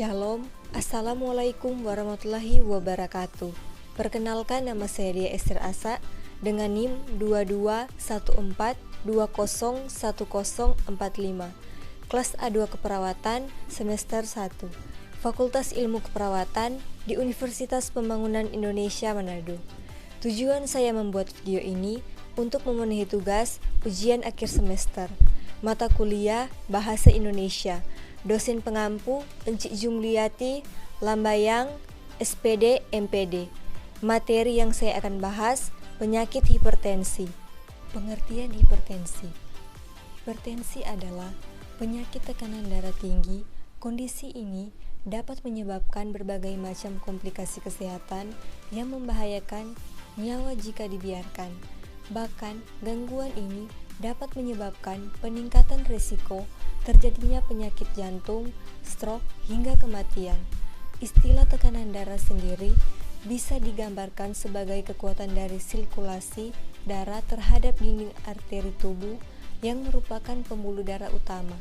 Shalom, Assalamualaikum warahmatullahi wabarakatuh. Perkenalkan, nama saya Dia Esther Asa dengan NIM 2214201045, kelas A2 Keperawatan semester 1, Fakultas Ilmu Keperawatan di Universitas Pembangunan Indonesia Manado. Tujuan saya membuat video ini untuk memenuhi tugas ujian akhir semester mata kuliah Bahasa Indonesia. Dosen pengampu Encik Jumliati Lambayang, SPD, MPD. Materi yang saya akan bahas, penyakit hipertensi. Pengertian hipertensi. Hipertensi adalah penyakit tekanan darah tinggi. Kondisi ini dapat menyebabkan berbagai macam komplikasi kesehatan yang membahayakan nyawa jika dibiarkan. Bahkan, gangguan ini dapat menyebabkan peningkatan risiko terjadinya penyakit jantung, stroke, hingga kematian. Istilah tekanan darah sendiri bisa digambarkan sebagai kekuatan dari sirkulasi darah terhadap dinding arteri tubuh yang merupakan pembuluh darah utama.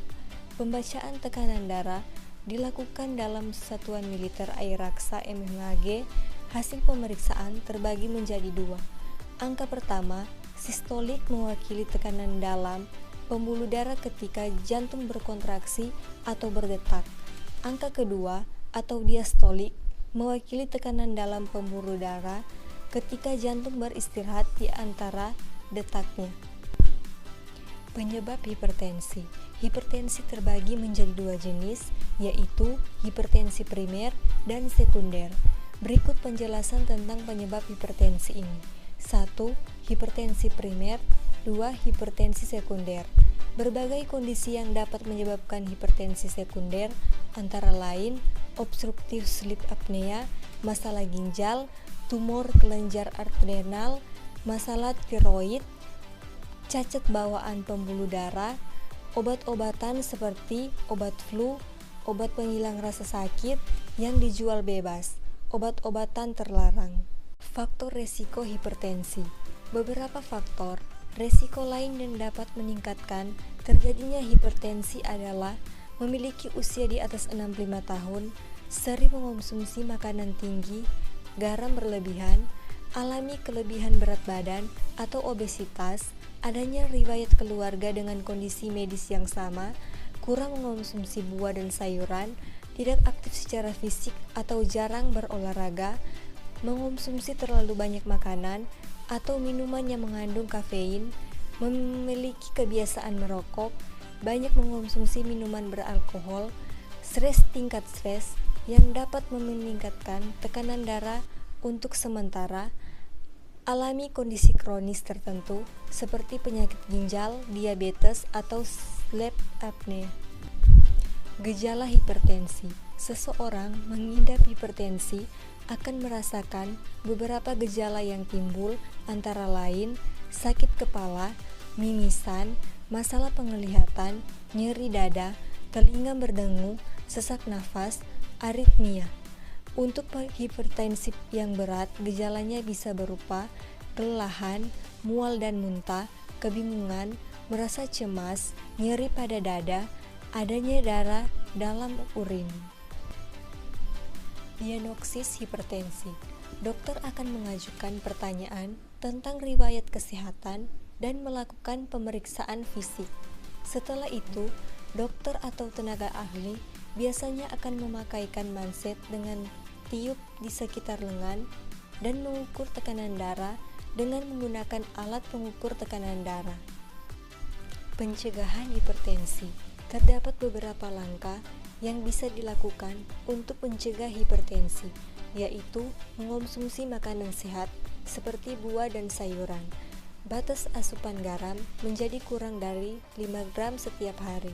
Pembacaan tekanan darah dilakukan dalam satuan militer air raksa mmHg. Hasil pemeriksaan terbagi menjadi dua. Angka pertama, sistolik, mewakili tekanan dalam pembuluh darah ketika jantung berkontraksi atau berdetak. Angka kedua atau diastolik, mewakili tekanan dalam pembuluh darah ketika jantung beristirahat di antara detaknya. Penyebab hipertensi. Hipertensi terbagi menjadi dua jenis, yaitu hipertensi primer dan sekunder. Berikut penjelasan tentang penyebab hipertensi ini. 1. Hipertensi primer. 2. Hipertensi sekunder. Berbagai kondisi yang dapat menyebabkan hipertensi sekunder antara lain obstruktif sleep apnea, masalah ginjal, tumor kelenjar adrenal, masalah tiroid, cacat bawaan pembuluh darah, obat-obatan seperti obat flu, obat penghilang rasa sakit yang dijual bebas, obat-obatan terlarang. Faktor resiko hipertensi. Beberapa faktor resiko lain yang dapat meningkatkan terjadinya hipertensi adalah memiliki usia di atas 65 tahun, sering mengonsumsi makanan tinggi, garam berlebihan, alami kelebihan berat badan atau obesitas, adanya riwayat keluarga dengan kondisi medis yang sama, kurang mengonsumsi buah dan sayuran, tidak aktif secara fisik atau jarang berolahraga, mengonsumsi terlalu banyak makanan atau minuman yang mengandung kafein, memiliki kebiasaan merokok, banyak mengonsumsi minuman beralkohol, tingkat stres yang dapat meningkatkan tekanan darah untuk sementara, alami kondisi kronis tertentu seperti penyakit ginjal, diabetes, atau sleep apnea. Gejala hipertensi. Seseorang mengidap hipertensi akan merasakan beberapa gejala yang timbul, antara lain sakit kepala, mimisan, masalah penglihatan, nyeri dada, telinga berdengung, sesak nafas, aritmia. Untuk hipertensi yang berat, gejalanya bisa berupa kelelahan, mual dan muntah, kebingungan, merasa cemas, nyeri pada dada, adanya darah dalam urin. Diagnosis hipertensi. Dokter akan mengajukan pertanyaan tentang riwayat kesehatan dan melakukan pemeriksaan fisik. Setelah itu, dokter atau tenaga ahli biasanya akan memakaikan manset dengan tiup di sekitar lengan dan mengukur tekanan darah dengan menggunakan alat pengukur tekanan darah. Pencegahan hipertensi. Terdapat beberapa langkah yang bisa dilakukan untuk mencegah hipertensi, yaitu mengonsumsi makanan sehat seperti buah dan sayuran. Batas asupan garam menjadi kurang dari 5 gram setiap hari.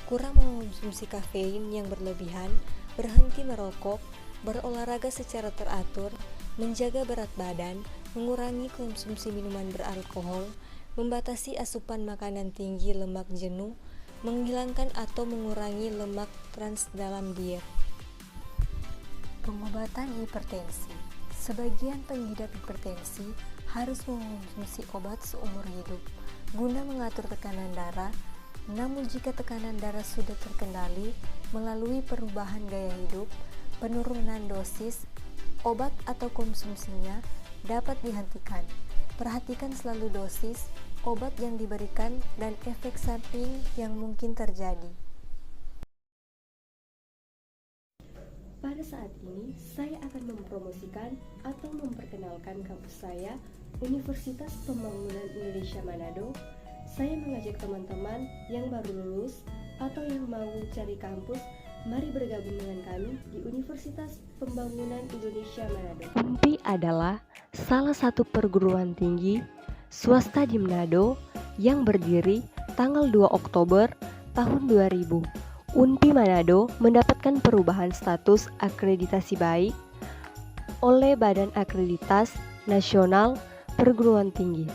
Kurang mengonsumsi kafein yang berlebihan, berhenti merokok, berolahraga secara teratur, menjaga berat badan, mengurangi konsumsi minuman beralkohol, membatasi asupan makanan tinggi lemak jenuh, menghilangkan atau mengurangi lemak trans dalam diet. Pengobatan hipertensi. Sebagian pengidap hipertensi harus mengonsumsi obat seumur hidup guna mengatur tekanan darah Namun jika tekanan darah sudah terkendali melalui perubahan gaya hidup, penurunan dosis, obat atau konsumsinya dapat dihentikan. Perhatikan selalu dosis, obat yang diberikan, dan efek samping yang mungkin terjadi. Pada saat ini, saya akan mempromosikan atau memperkenalkan kampus saya, Universitas Pembangunan Indonesia Manado. Saya mengajak teman-teman yang baru lulus atau yang mau cari kampus, mari bergabung dengan kami di Universitas Pembangunan Indonesia Manado. UNPI adalah salah satu perguruan tinggi swasta di Manado yang berdiri tanggal 2 Oktober tahun 2000. UNPI Manado mendapatkan perubahan status akreditasi baik oleh Badan Akreditas Nasional Perguruan Tinggi.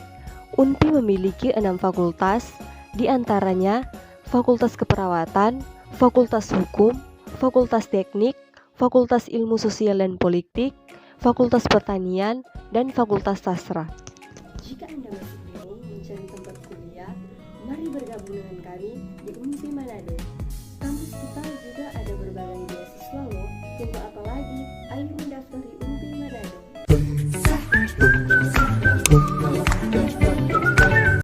UNPI memiliki 6 fakultas, di antaranya Fakultas Keperawatan, Fakultas Hukum, Fakultas Teknik, Fakultas Ilmu Sosial dan Politik, Fakultas Pertanian, dan Fakultas Sastra. Jika Anda masih bingung mencari tempat kuliah, mari bergabung dengan kami di UNPI Manado.